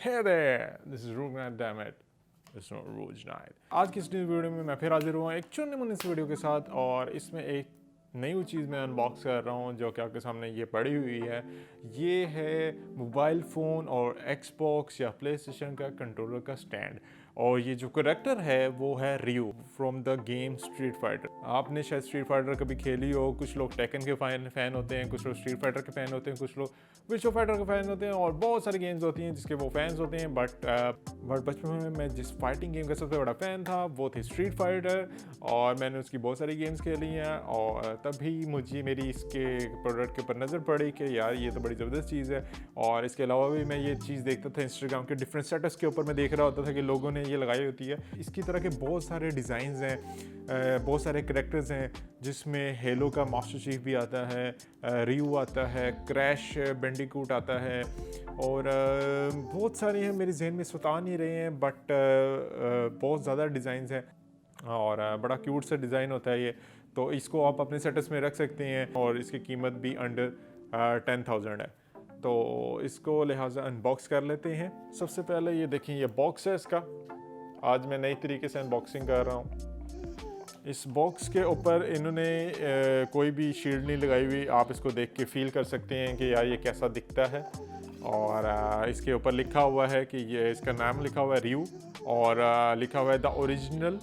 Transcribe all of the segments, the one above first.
Hey there, this is Room Night, damn it. It's not Rouge Night. आज की इस new video में मैं फिर हाजिर हुआ एक चुनने मुन्ने से वीडियो के साथ, और इसमें एक नई चीज़ मैं अनबॉक्स कर रहा हूँ जो कि आपके सामने ये पड़ी हुई है। ये है मोबाइल फ़ोन और एक्सबॉक्स या प्ले स्टेशन का कंट्रोलर का स्टैंड, और ये जो करेक्टर है वो है Ryu from the game Street Fighter. आपने शायद स्ट्रीट फाइटर कभी खेली हो। कुछ लोग टेकन के फ़ैन होते हैं, कुछ लोग स्ट्रीट फाइटर के फ़ैन होते हैं, कुछ लोग विच फाइटर के फ़ैन होते हैं, और बहुत सारी गेम्स होती हैं जिसके वो फैंस होते हैं। बट बचपन में मैं जिस फाइटिंग गेम का सबसे बड़ा फ़ैन था वो थी स्ट्रीट फाइटर, और मैंने उसकी बहुत सारी गेम्स खेली हैं। और तभी मुझे मेरी इसके प्रोडक्ट के ऊपर नज़र पड़ी कि यार ये तो बड़ी ज़बरदस्त चीज़ है। और इसके अलावा भी मैं ये चीज़ देखता था इंस्टाग्राम के डिफरेंट स्टेटस के ऊपर, मैं देख रहा होता था कि लोगों ने ये लगाई होती है। इसकी तरह के बहुत सारे डिज़ाइंस हैं, बहुत सारे करैक्टर्स हैं, जिसमें हेलो का मास्टर चीफ भी आता है, रियू आता है, क्रैश बेंडिकूट आता है, और बहुत सारे हैं मेरे जहन में बता नहीं रहे हैं, बट बहुत ज़्यादा डिज़ाइंस हैं और बड़ा क्यूट सा डिज़ाइन होता है ये। तो इसको आप अपने सेटअप्स में रख सकते हैं, और इसकी कीमत भी अंडर 10,000 है। तो इसको लिहाजा अनबॉक्स कर लेते हैं। सबसे पहले ये देखें, ये बॉक्स है इसका। आज मैं नई तरीके से अनबॉक्सिंग कर रहा हूँ। इस बॉक्स के ऊपर इन्होंने कोई भी शील्ड नहीं लगाई हुई। आप इसको देख के फील कर सकते हैं कि यार ये कैसा दिखता है। और इसके ऊपर लिखा हुआ है कि ये, इसका नाम लिखा हुआ है रियू, और लिखा हुआ है the original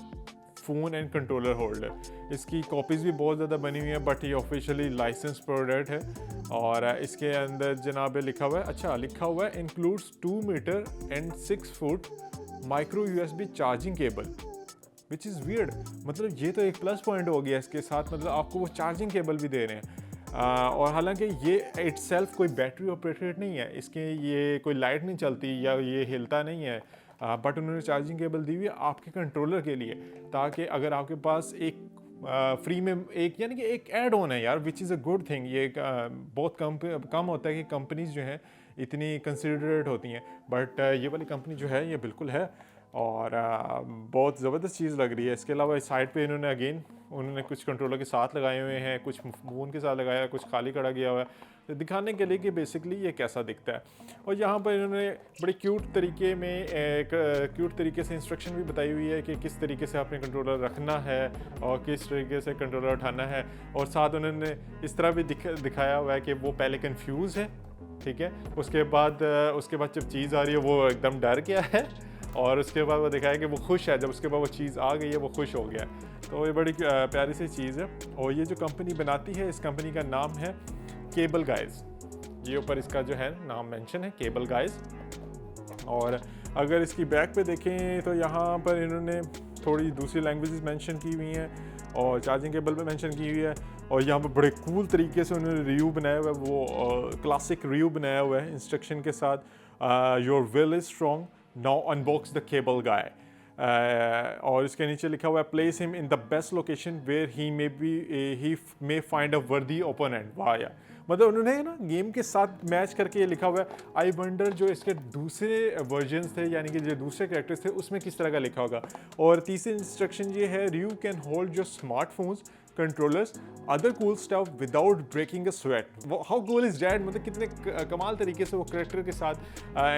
phone and controller holder. इसकी कॉपीज़ भी बहुत ज़्यादा बनी हुई हैं, बट ये ऑफिशियली लाइसेंस प्रोडक्ट है। और इसके अंदर जनाब लिखा हुआ है, अच्छा लिखा हुआ है, includes 2 metre and 6 foot micro USB charging cable, which is weird. मतलब ये तो एक प्लस पॉइंट हो गया इसके साथ, मतलब आपको वो चार्जिंग केबल भी दे रहे हैं। और हालांकि ये इट्सेल्फ कोई बैटरी ऑपरेटेड नहीं है, इसके ये कोई लाइट नहीं चलती या ये हिलता नहीं है, बट उन्होंने चार्जिंग केबल दी हुई है आपके कंट्रोलर के लिए, ताकि अगर आपके पास एक फ्री में एक, यानी कि एक ऐड ऑन है यार, which is a good thing. ये बहुत कम होता है कि कंपनीज जो हैं इतनी कंसिडरेट होती हैं, बट ये वाली कंपनी जो है ये बिल्कुल है, और बहुत ज़बरदस्त चीज़ लग रही है। इसके अलावा इस साइड पे उन्होंने कुछ कंट्रोलर के साथ लगाए हुए हैं, कुछ फ़ोन के साथ लगाया है, कुछ खाली खड़ा किया हुआ है, तो दिखाने के लिए कि बेसिकली ये कैसा दिखता है। और यहाँ पर इन्होंने बड़ी क्यूट तरीके से इंस्ट्रक्शन भी बताई हुई है कि किस तरीके से आपने कंट्रोलर रखना है और किस तरीके से कंट्रोलर उठाना है। और साथ उन्होंने इस तरह भी दिखाया हुआ है कि वो पहले कन्फ्यूज़ है, ठीक है, उसके बाद जब चीज़ आ रही है वो एकदम डर गया है, और उसके बाद वो दिखाया कि वो खुश है, जब उसके बाद वो चीज़ आ गई है वो खुश हो गया। तो ये बड़ी प्यारी सी चीज़ है। और ये जो कंपनी बनाती है, इस कंपनी का नाम है केबल गाइज। ये ऊपर इसका जो है नाम मेंशन है, केबल गाइज। और अगर इसकी बैक पे देखें तो यहाँ पर इन्होंने थोड़ी दूसरी लैंग्वेजेस मेंशन की हुई हैं, और चार्जिंग केबल पे मेंशन की हुई है। और यहाँ पर बड़े कूल तरीके से उन्होंने रिव्यू बनाया हुआ है, वो क्लासिक रिव्यू बनाया हुआ है इंस्ट्रक्शन के साथ। Your will is strong, now unbox the cable guy. और इसके नीचे लिखा हुआ है, place him in the best location where he may find a worthy opponent. वाह यार, मतलब उन्होंने ना गेम के साथ मैच करके ये लिखा हुआ है। आई वंडर जो इसके दूसरे वर्जन्स थे, यानी कि जो दूसरे कैरेक्टर्स थे, उसमें किस तरह का लिखा होगा। और तीसरी इंस्ट्रक्शन ये है, you can hold your smartphones, controllers, other cool stuff without breaking a sweat. How cool is that, मतलब कितने कमाल तरीके से वो करेक्टर के साथ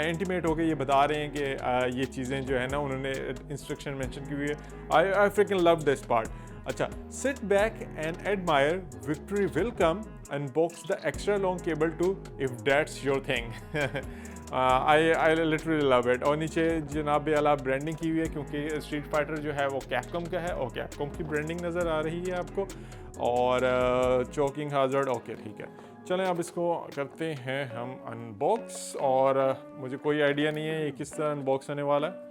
इंटीमेट होकर ये बता रहे हैं कि ये चीज़ें जो है ना उन्होंने इंस्ट्रक्शन मेंशन की हुई है। I freaking love this part. अच्छा, sit back and admire, victory will come, unbox the extra long cable too if that's your thing. I literally love it. और नीचे जनाब अला ब्रांडिंग की हुई है, क्योंकि स्ट्रीट फाइटर जो है वो कैपकॉम का है, और कैपकॉम की ब्रांडिंग नज़र आ रही है आपको। और चोकिंग हाजर्ड, ओके ठीक है। चलें अब इसको करते हैं हम अनबॉक्स, और मुझे कोई आइडिया नहीं है ये किस तरह अनबॉक्स होने वाला है।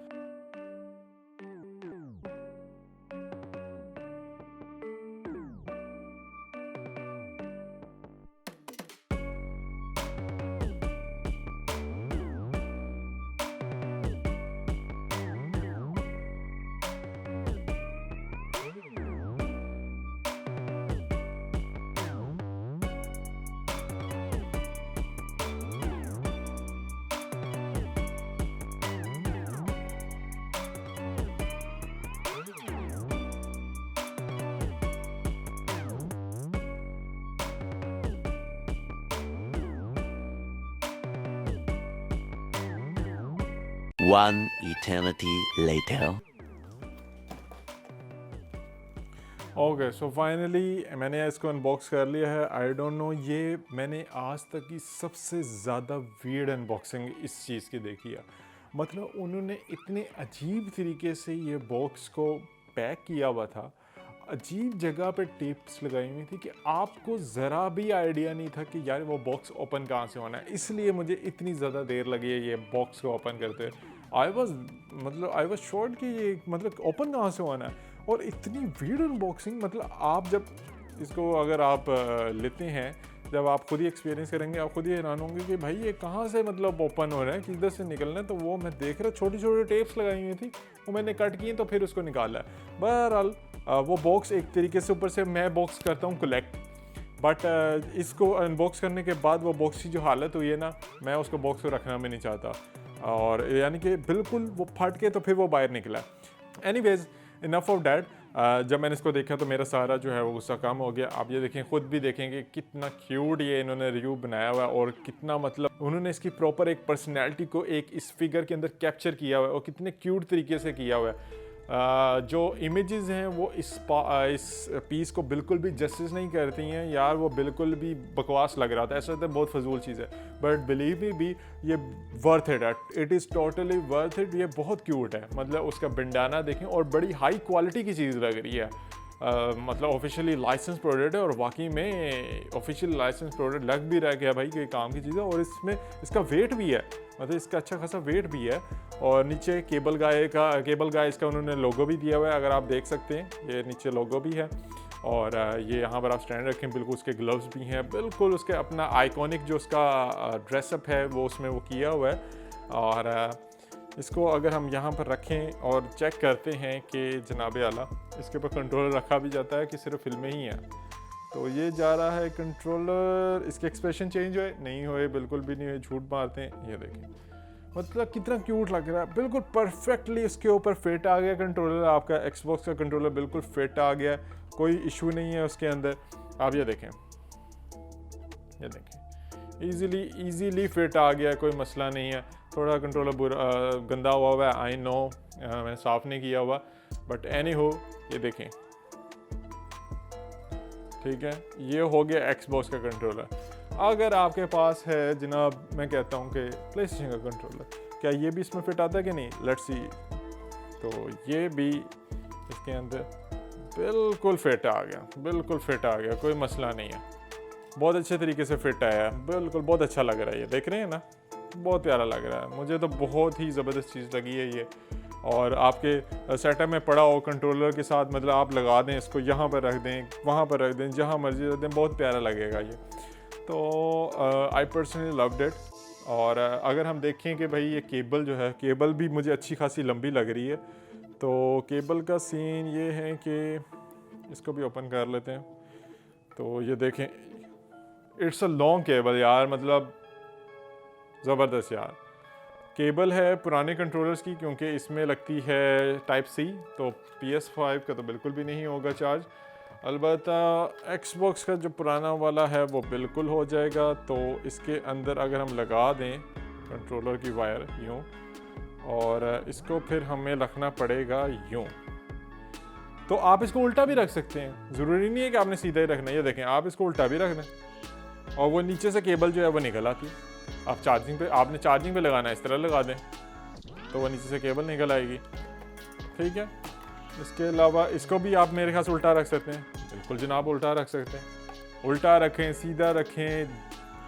One eternity later. Okay so finally मैंने इसको अनबॉक्स कर लिया है। आई डोंट नो, ये मैंने आज तक की सबसे ज़्यादा वियर्ड अनबॉक्सिंग इस चीज़ की देखी है। मतलब उन्होंने इतने अजीब तरीके से ये बॉक्स को पैक किया हुआ था, अजीब जगह पे टेप्स लगाई हुई थी कि आपको ज़रा भी आइडिया नहीं था कि यार वो बॉक्स ओपन कहाँ से होना है। इसलिए मुझे इतनी ज़्यादा देर लगी है ये बॉक्स को ओपन करते। आई वॉज श्योर्ड कि ये मतलब ओपन कहाँ से होना है। और इतनी वियर्ड अनबॉक्सिंग, मतलब आप जब इसको अगर आप लेते हैं, जब आप खुद ही एक्सपीरियंस करेंगे, आप खुद ही हैरान होंगे कि भाई ये कहाँ से मतलब ओपन हो रहा है, किधर से निकलना है। तो वो मैं देख रहा, छोटी छोटी टेप्स लगाई हुई थी, वो मैंने कट की तो फिर उसको निकाला है। बहरहाल वो बॉक्स एक तरीके से, ऊपर से मैं बॉक्स करता हूँ कलेक्ट, बट इसको अनबॉक्स करने के बाद वो बॉक्स की जो हालत हुई है ना, मैं उसको बॉक्स को रखना भी नहीं चाहता। और यानी कि बिल्कुल वो फट के तो फिर वो बाहर निकला। Anyways, enough of that. जब मैंने इसको देखा तो मेरा सारा जो है वो गुस्सा कम हो गया। आप ये देखें, खुद भी देखेंगे कितना क्यूट ये इन्होंने रिव्यू बनाया हुआ है और कितना मतलब उन्होंने इसकी प्रॉपर एक पर्सनैलिटी को एक इस फिगर के अंदर कैप्चर किया हुआ है और कितने क्यूट तरीके से किया हुआ है। जो इमेजेस हैं वो इस पीस को बिल्कुल भी जस्टिस नहीं करती हैं यार, वो बिल्कुल भी बकवास लग रहा था, ऐसा लगता है बहुत फजूल चीज़ है। बट बिलीव मी भी, ये वर्थ इट है, it is totally worth it. ये बहुत क्यूट है, मतलब उसका बंडाना देखें और बड़ी हाई क्वालिटी की चीज़ लग रही है। मतलब ऑफिशियली लाइसेंस प्रोडक्ट है और वाकई में ऑफिशियल लाइसेंस प्रोडक्ट लग भी रहा है भाई कि काम की चीज़ है। और इसमें इसका वेट भी है, मतलब इसका अच्छा खासा वेट भी है। और नीचे केबल गाइस का उन्होंने लोगो भी दिया हुआ है, अगर आप देख सकते हैं, ये नीचे लोगो भी है। और ये यहाँ पर आप स्टैंड रखें, बिल्कुल उसके ग्लव्स भी हैं, बिल्कुल उसके अपना आइकॉनिक जो उसका ड्रेसअप है वो उसमें वो किया हुआ है। और इसको अगर हम यहाँ पर रखें और चेक करते हैं कि जनाब आला इसके ऊपर कंट्रोलर रखा भी जाता है कि सिर्फ फिल्में ही हैं। तो ये जा रहा है कंट्रोलर, इसके एक्सप्रेशन चेंज हुए नहीं हुए, बिल्कुल भी नहीं हुए, झूठ मारते हैं। ये देखें, मतलब कितना क्यूट लग रहा है, बिल्कुल परफेक्टली इसके ऊपर फिट आ गया कंट्रोलर। आपका एक्सबॉक्स का कंट्रोलर बिल्कुल फिट आ गया, कोई इशू नहीं है उसके अंदर। आप ये देखें, ईजीली फिट आ गया, कोई मसला नहीं है। थोड़ा कंट्रोलर गंदा हुआ है, आई नो, मैंने साफ़ नहीं किया हुआ, बट एनी हो, ये देखें, ठीक है। ये हो गया एक्सबॉक्स का कंट्रोलर। अगर आपके पास है जनाब, मैं कहता हूँ कि प्लेस्टेशन का कंट्रोलर, क्या ये भी इसमें फिट आता है कि नहीं, लेट्स सी। तो ये भी इसके अंदर बिल्कुल फिट आ गया, बिल्कुल फिट आ गया, कोई मसला नहीं है, बहुत अच्छे तरीके से फिट आया, बिल्कुल बहुत अच्छा लग रहा है। ये देख रहे हैं ना, बहुत प्यारा लग रहा है, मुझे तो बहुत ही ज़बरदस्त चीज़ लगी है ये। और आपके सेटअप में पड़ा हो कंट्रोलर के साथ, मतलब आप लगा दें इसको, यहाँ पर रख दें, वहाँ पर रख दें, जहाँ मर्जी रख दें, बहुत प्यारा लगेगा ये। तो आई पर्सनली लव्ड इट। और अगर हम देखें कि भाई ये केबल जो है, केबल भी मुझे अच्छी खासी लंबी लग रही है। तो केबल का सीन ये है कि इसको भी ओपन कर लेते हैं। तो ये देखें, इट्स अ लॉन्ग केबल यार, मतलब ज़बरदस्त यार। केबल है पुराने कंट्रोलर्स की, क्योंकि इसमें लगती है टाइप सी, तो PS5 का तो बिल्कुल भी नहीं होगा चार्ज। अलबत्ता एक्सबॉक्स का जो पुराना वाला है वो बिल्कुल हो जाएगा। तो इसके अंदर अगर हम लगा दें कंट्रोलर की वायर यूँ, और इसको फिर हमें रखना पड़ेगा यूँ। तो आप इसको उल्टा भी रख सकते हैं, ज़रूरी नहीं है कि आपने सीधा ही रखना है। ये देखें, आप इसको उल्टा भी रख दें और वो नीचे से केबल जो है वो निकल आती है। आप आपने चार्जिंग पे लगाना है, इस तरह लगा दें तो वो नीचे से केबल निकल आएगी, ठीक है। इसके अलावा इसको भी आप मेरे ख्याल से उल्टा रख सकते हैं, बिल्कुल जनाब उल्टा रख सकते हैं। उल्टा रखें, सीधा रखें,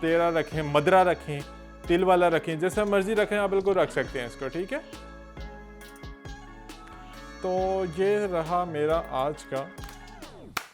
टेढ़ा रखें, मदरा रखें, तिल वाला रखें, जैसा मर्जी रखें आप बिल्कुल रख सकते हैं इसको, ठीक है। तो ये रहा मेरा आज का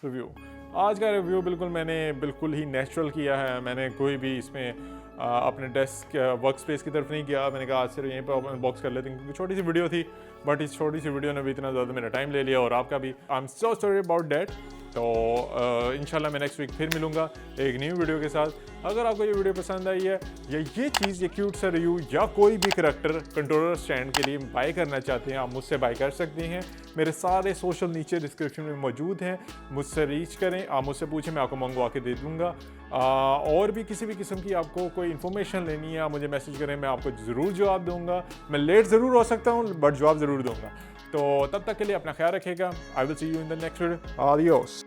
रिव्यू। आज का रिव्यू मैंने बिल्कुल ही नेचुरल किया है। मैंने कोई भी इसमें अपने डेस्क वर्क स्पेस की तरफ नहीं किया। मैंने कहा आज सिर्फ यहीं पर अनबॉक्स कर लेते हैं, क्योंकि छोटी सी वीडियो थी, बट इस छोटी सी वीडियो ने भी इतना ज़्यादा मेरा टाइम ले लिया और आपका भी। I am so sorry about that. तो इंशाल्लाह मैं नेक्स्ट वीक फिर मिलूँगा एक न्यू वीडियो के साथ। अगर आपको ये वीडियो पसंद आई है या ये चीज़, ये क्यूट सा रिव्यू या कोई भी करैक्टर कंट्रोलर स्टैंड के लिए बाय करना चाहते हैं, आप मुझसे बाय कर सकते हैं। मेरे सारे सोशल नीचे डिस्क्रिप्शन में मौजूद हैं, मुझसे रीच करें, आप मुझसे पूछें, मैं आपको मंगवा के दे दूँगा। और भी किसी भी किस्म की आपको कोई इन्फॉर्मेशन लेनी है, आप मुझे मैसेज करें, मैं आपको ज़रूर जवाब दूँगा। मैं लेट ज़रूर हो सकता हूँ बट जवाब ज़रूर दूँगा। तो तब तक के लिए अपना ख्याल रखिएगा। I will see you in the next video. Adios.